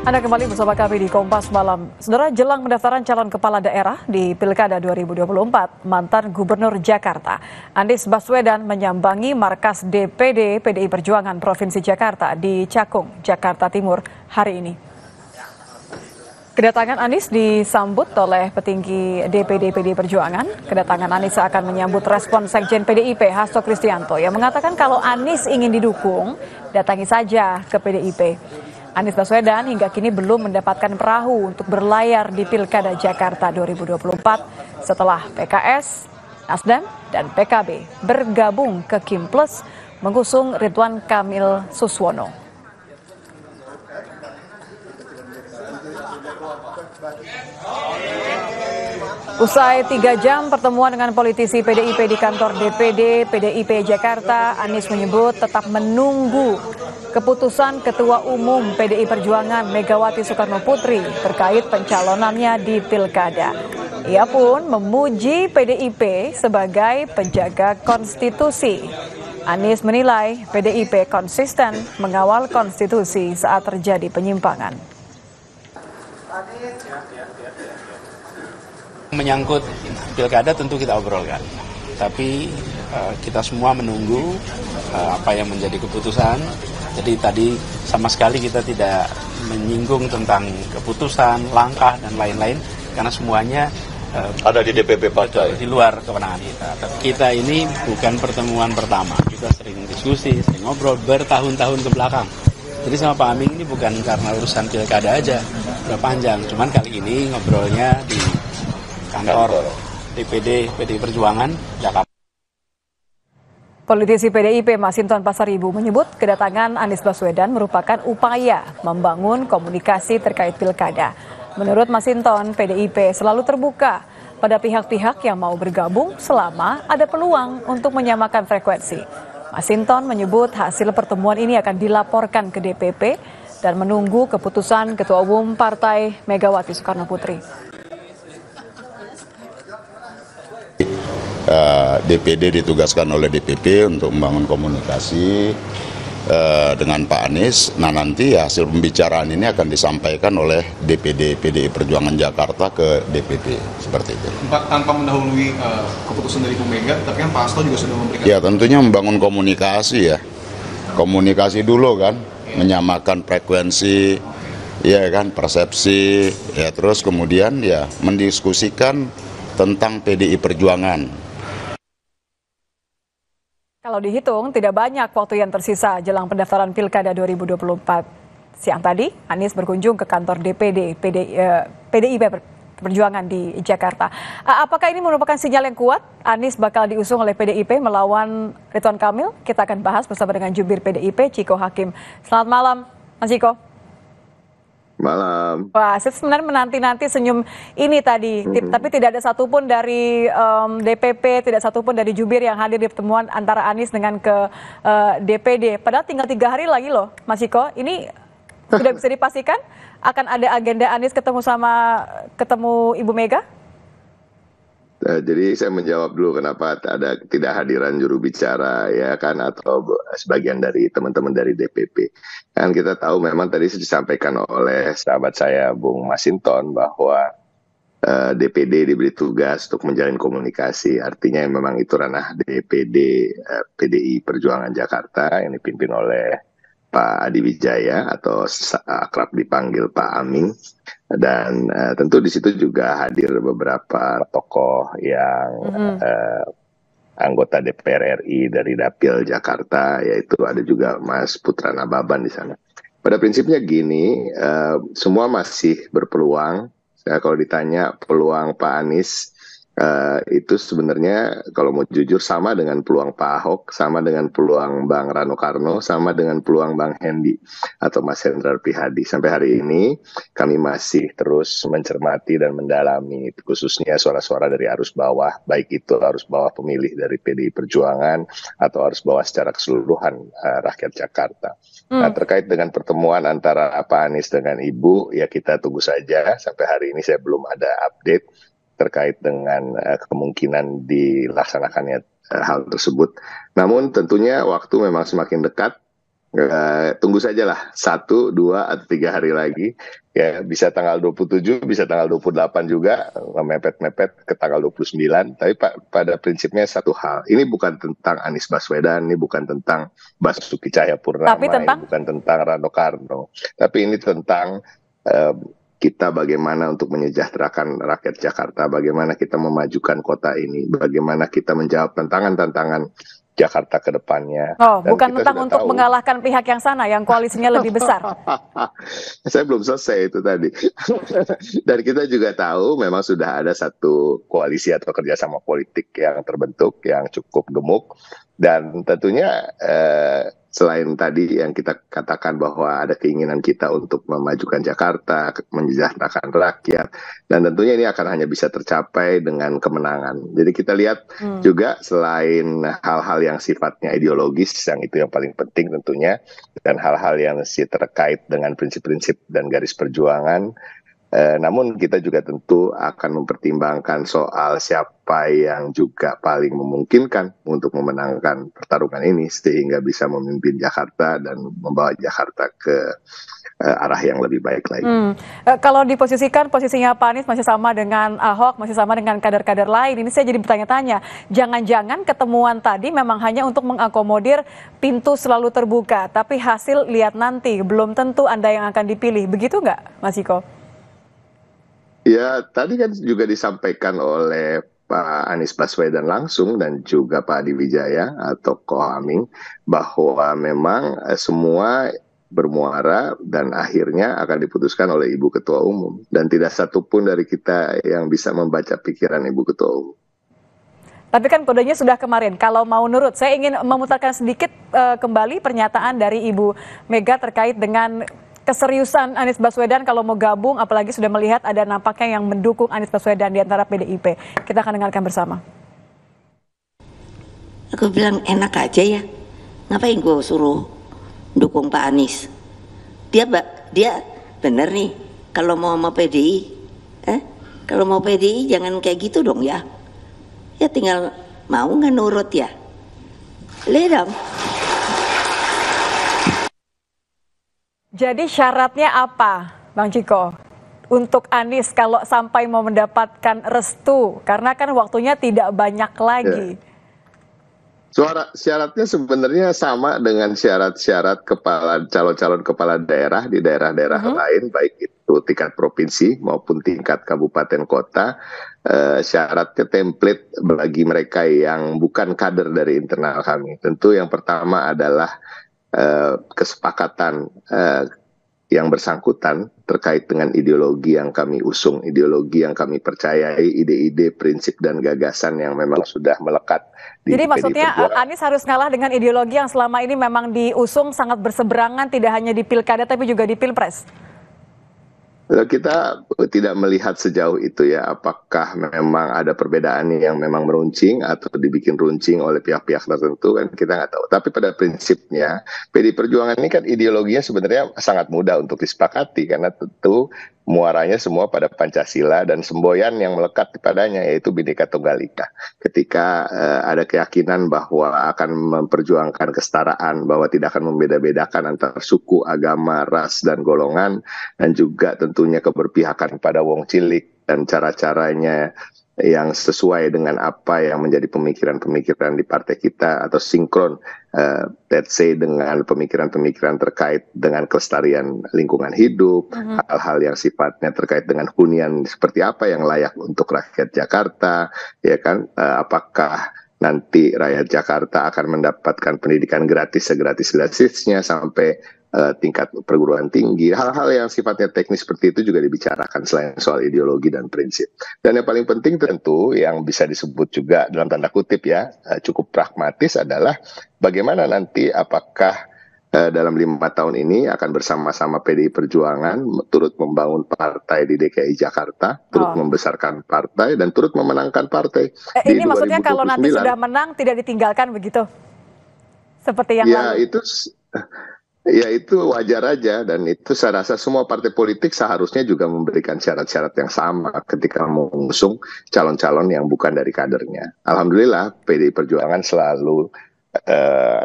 Anda kembali bersama kami di Kompas Malam. Saudara, jelang pendaftaran calon kepala daerah di Pilkada 2024, mantan Gubernur Jakarta, Anies Baswedan menyambangi markas DPD PDI Perjuangan Provinsi Jakarta di Cakung, Jakarta Timur hari ini. Kedatangan Anies disambut oleh petinggi DPD PDI Perjuangan. Kedatangan Anies akan menyambut respon Sekjen PDIP Hasto Kristianto yang mengatakan kalau Anies ingin didukung, datangi saja ke PDIP. Anies Baswedan hingga kini belum mendapatkan perahu untuk berlayar di Pilkada Jakarta 2024 setelah PKS, Nasdem, dan PKB bergabung ke Kim Plus mengusung Ridwan Kamil Suswono. Usai 3 jam pertemuan dengan politisi PDIP di kantor DPD PDIP Jakarta, Anies menyebut tetap menunggu keputusan Ketua Umum PDI Perjuangan Megawati Soekarnoputri terkait pencalonannya di Pilkada. Ia pun memuji PDIP sebagai penjaga konstitusi. Anies menilai PDIP konsisten mengawal konstitusi saat terjadi penyimpangan. Menyangkut pilkada tentu kita obrolkan, tapi kita semua menunggu apa yang menjadi keputusan. Jadi tadi sama sekali kita tidak menyinggung tentang keputusan, langkah, dan lain-lain, karena semuanya ada di DPP partai. Di luar kewenangan kita. Tapi kita ini bukan pertemuan pertama, kita sering diskusi, sering ngobrol bertahun-tahun ke belakang. Jadi sama Pak Amin ini bukan karena urusan pilkada aja, udah panjang. Cuman kali ini ngobrolnya di kantor DPD PDI Perjuangan Jakarta. Politisi PDIP Masinton Pasaribu menyebut kedatangan Anies Baswedan merupakan upaya membangun komunikasi terkait pilkada. Menurut Masinton, PDIP selalu terbuka pada pihak-pihak yang mau bergabung selama ada peluang untuk menyamakan frekuensi. Masinton menyebut hasil pertemuan ini akan dilaporkan ke DPP dan menunggu keputusan Ketua Umum Partai Megawati Soekarnoputri. DPD ditugaskan oleh DPP untuk membangun komunikasi dengan Pak Anies. Nah, nanti hasil pembicaraan ini akan disampaikan oleh DPD PDI Perjuangan Jakarta ke DPP, seperti itu. Pak, tanpa mendahului keputusan dari Bu Mega, tapi kan Pak Hasto juga sudah memberikan. Ya, tentunya membangun komunikasi ya. Komunikasi dulu kan, menyamakan frekuensi, ya kan, persepsi, ya terus kemudian ya mendiskusikan tentang PDI Perjuangan. Kalau dihitung, tidak banyak waktu yang tersisa jelang pendaftaran Pilkada 2024. Siang tadi, Anies berkunjung ke kantor DPD PDIP Perjuangan di Jakarta. Apakah ini merupakan sinyal yang kuat? Anies bakal diusung oleh PDIP melawan Ridwan Kamil? Kita akan bahas bersama dengan jubir PDIP, Ciko Hakim. Selamat malam, Mas Ciko. Malam. Wah, saya sebenarnya menanti-nanti senyum ini tadi, tapi tidak ada satupun dari DPP, tidak satupun dari jubir yang hadir di pertemuan antara Anies dengan ke DPD. Padahal tinggal 3 hari lagi loh, Mas Iko. Ini sudah bisa dipastikan akan ada agenda Anies ketemu Ibu Mega? Jadi saya menjawab dulu kenapa ada tidak hadiran juru bicara ya kan, atau sebagian dari teman-teman dari DPP. Kan kita tahu memang tadi disampaikan oleh sahabat saya Bung Masinton bahwa DPD diberi tugas untuk menjalin komunikasi. Artinya memang itu ranah DPD PDI Perjuangan Jakarta yang dipimpin oleh Pak Adi Wijaya atau akrab dipanggil Pak Aming. Dan tentu di situ juga hadir beberapa tokoh yang anggota DPR RI dari Dapil Jakarta, yaitu ada juga Mas Putra Nababan di sana. Pada prinsipnya gini, semua masih berpeluang. Kalau ditanya peluang Pak Anies, itu sebenarnya kalau mau jujur sama dengan peluang Pak Ahok, sama dengan peluang Bang Rano Karno, sama dengan peluang Bang Hendi atau Mas Hendrar Prihadi. Sampai hari ini kami masih terus mencermati dan mendalami khususnya suara-suara dari arus bawah, baik itu arus bawah pemilih dari PDI Perjuangan atau arus bawah secara keseluruhan rakyat Jakarta. Nah, terkait dengan pertemuan antara Pak Anies dengan Ibu, ya kita tunggu saja. Sampai hari ini saya belum ada update terkait dengan kemungkinan dilaksanakannya hal tersebut. Namun tentunya waktu memang semakin dekat Tunggu sajalah 1, 2, atau 3 hari lagi. Ya, bisa tanggal 27, bisa tanggal 28 juga, mepet-mepet ke tanggal 29. Tapi pada prinsipnya satu hal, ini bukan tentang Anies Baswedan, ini bukan tentang Basuki Cahayapurnama, Tapi tentang ini bukan tentang Rano Karno. Tapi ini tentang eh, kita bagaimana untuk menyejahterakan rakyat Jakarta, bagaimana kita memajukan kota ini, bagaimana kita menjawab tantangan-tantangan Jakarta ke depannya. Oh, Dan bukan kita tentang sudah untuk tahu. mengalahkan pihak yang sana, yang koalisinya lebih besar. Saya belum selesai itu tadi. Dan kita juga tahu memang sudah ada satu koalisi atau kerjasama politik yang terbentuk yang cukup gemuk. Dan tentunya selain tadi yang kita katakan bahwa ada keinginan kita untuk memajukan Jakarta, menyejahterakan rakyat, dan tentunya ini akan hanya bisa tercapai dengan kemenangan. Jadi kita lihat juga selain hal-hal yang sifatnya ideologis, yang itu yang paling penting tentunya, dan hal-hal yang masih terkait dengan prinsip-prinsip dan garis perjuangan, namun kita juga tentu akan mempertimbangkan soal siapa yang juga paling memungkinkan untuk memenangkan pertarungan ini sehingga bisa memimpin Jakarta dan membawa Jakarta ke arah yang lebih baik lagi. Kalau diposisikan posisinya Pak Anies masih sama dengan Ahok, masih sama dengan kader-kader lain, ini saya jadi bertanya-tanya, jangan-jangan ketemuan tadi memang hanya untuk mengakomodir pintu selalu terbuka, tapi hasil lihat nanti, belum tentu Anda yang akan dipilih, begitu nggak Mas Iko? Ya, tadi kan juga disampaikan oleh Pak Anies Baswedan langsung dan juga Pak Adi Wijaya atau Kohaming bahwa memang semua bermuara dan akhirnya akan diputuskan oleh Ibu Ketua Umum. Dan tidak satupun dari kita yang bisa membaca pikiran Ibu Ketua Umum. Tapi kan kodenya sudah kemarin, kalau mau nurut, saya ingin memutarkan sedikit kembali pernyataan dari Ibu Mega terkait dengan keseriusan Anies Baswedan kalau mau gabung, apalagi sudah melihat ada nampaknya yang mendukung Anies Baswedan di antara PDIP. Kita akan dengarkan bersama. Aku bilang enak aja ya, ngapain gue suruh dukung Pak Anies? Dia bener nih, kalau mau sama PDI, kalau mau PDI jangan kayak gitu dong ya. Ya tinggal mau nggak nurut ya. Lihat dong. Jadi syaratnya apa, Bang Ciko, untuk Anies kalau sampai mau mendapatkan restu? Karena kan waktunya tidak banyak lagi. Syaratnya sebenarnya sama dengan syarat-syarat calon-calon kepala daerah di daerah-daerah lain, baik itu tingkat provinsi maupun tingkat kabupaten kota. Syaratnya template bagi mereka yang bukan kader dari internal kami. Tentu yang pertama adalah kesepakatan yang bersangkutan terkait dengan ideologi yang kami usung, ideologi yang kami percayai, ide-ide, prinsip, dan gagasan yang memang sudah melekat di Jadi PDI maksudnya Perjuangan. Anies harus ngalah dengan ideologi yang selama ini memang diusung sangat berseberangan, tidak hanya di pilkada tapi juga di pilpres. Kita tidak melihat sejauh itu ya, apakah memang ada perbedaan yang memang meruncing atau dibikin runcing oleh pihak-pihak tertentu, kan kita nggak tahu. Tapi pada prinsipnya PDI Perjuangan ini kan ideologinya sebenarnya sangat mudah untuk disepakati karena tentu muaranya semua pada Pancasila dan semboyan yang melekat padanya yaitu Bhinneka Tunggal Ika. Ketika ada keyakinan bahwa akan memperjuangkan kesetaraan, bahwa tidak akan membeda-bedakan antar suku, agama, ras, dan golongan, dan juga tentunya keberpihakan pada wong cilik dan cara-caranya yang sesuai dengan apa yang menjadi pemikiran-pemikiran di partai kita atau sinkron let's say dengan pemikiran-pemikiran terkait dengan kelestarian lingkungan hidup, hal-hal yang sifatnya terkait dengan hunian seperti apa yang layak untuk rakyat Jakarta, ya kan, apakah nanti rakyat Jakarta akan mendapatkan pendidikan gratis segratis-gratisnya sampai tingkat perguruan tinggi. Hal-hal yang sifatnya teknis seperti itu juga dibicarakan selain soal ideologi dan prinsip. Dan yang paling penting tentu yang bisa disebut juga dalam tanda kutip ya cukup pragmatis adalah bagaimana nanti apakah dalam 5 tahun ini akan bersama-sama PDI Perjuangan turut membangun partai di DKI Jakarta, turut membesarkan partai dan turut memenangkan partai. Ini maksudnya kalau nanti sudah menang tidak ditinggalkan begitu? Seperti yang lalu? Ya itu wajar aja dan itu saya rasa semua partai politik seharusnya juga memberikan syarat-syarat yang sama ketika mengusung calon-calon yang bukan dari kadernya. Alhamdulillah PDI Perjuangan selalu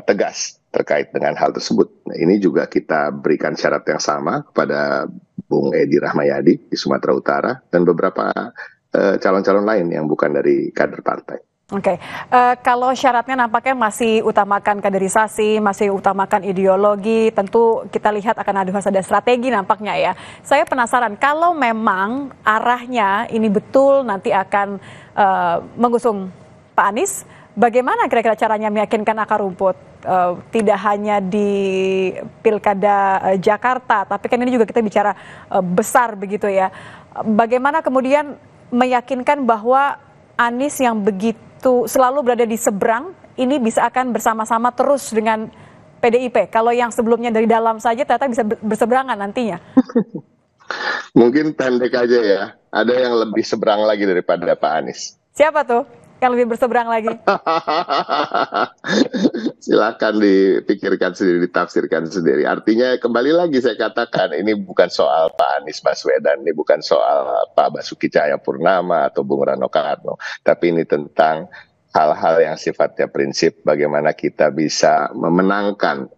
tegas terkait dengan hal tersebut. Nah, ini juga kita berikan syarat yang sama kepada Bung Edi Rahmayadi di Sumatera Utara dan beberapa calon-calon lain yang bukan dari kader partai. Oke, kalau syaratnya nampaknya masih utamakan kaderisasi, masih utamakan ideologi, tentu kita lihat akan harus ada strategi nampaknya ya. Saya penasaran, kalau memang arahnya ini betul nanti akan mengusung Pak Anies, bagaimana kira-kira caranya meyakinkan akar rumput? Tidak hanya di Pilkada Jakarta, tapi kan ini juga kita bicara besar begitu ya. Bagaimana kemudian meyakinkan bahwa Anies yang begitu selalu berada di seberang, ini bisa akan bersama-sama terus dengan PDIP. Kalau yang sebelumnya dari dalam saja ternyata bisa berseberangan nantinya. Mungkin pendek aja ya, ada yang lebih seberang lagi daripada Pak Anies. Siapa tuh yang lebih berseberang lagi? Silakan dipikirkan sendiri, ditafsirkan sendiri. Artinya kembali lagi saya katakan, ini bukan soal Pak Anies Baswedan, ini bukan soal Pak Basuki Cahayapurnama atau Bung Rano Karno, tapi ini tentang hal-hal yang sifatnya prinsip, bagaimana kita bisa memenangkan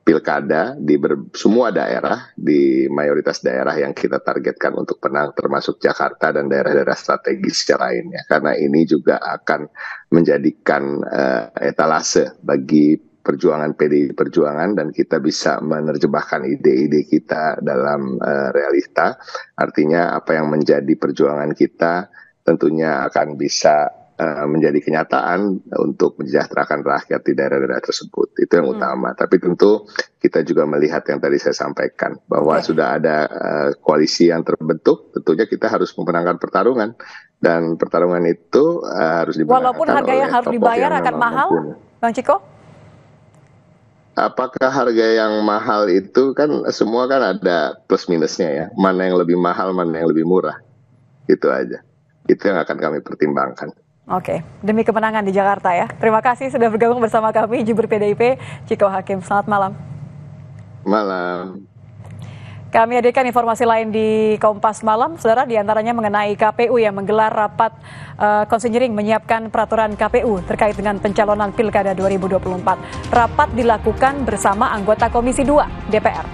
pilkada di semua daerah, di mayoritas daerah yang kita targetkan untuk menang, termasuk Jakarta dan daerah-daerah strategis lainnya. Karena ini juga akan menjadikan etalase bagi perjuangan PDI Perjuangan, dan kita bisa menerjemahkan ide-ide kita dalam realita. Artinya apa yang menjadi perjuangan kita tentunya akan bisa menjadi kenyataan untuk mensejahterakan rakyat di daerah-daerah tersebut. Itu yang utama. Tapi tentu kita juga melihat yang tadi saya sampaikan, bahwa sudah ada koalisi yang terbentuk, tentunya kita harus memenangkan pertarungan. Dan pertarungan itu harus dimenangkan. Walaupun harga yang harus dibayar akan mahal, Bang Ciko? Apakah harga yang mahal itu kan semua kan ada plus minusnya ya. Mana yang lebih mahal, mana yang lebih murah. Itu aja. Itu yang akan kami pertimbangkan. Oke, demi kemenangan di Jakarta ya. Terima kasih sudah bergabung bersama kami, Jubir PDIP, Ciko Hakim. Selamat malam. Malam. Kami hadirkan informasi lain di Kompas Malam, saudara, diantaranya mengenai KPU yang menggelar rapat konsinyering menyiapkan peraturan KPU terkait dengan pencalonan Pilkada 2024. Rapat dilakukan bersama anggota Komisi 2 DPR.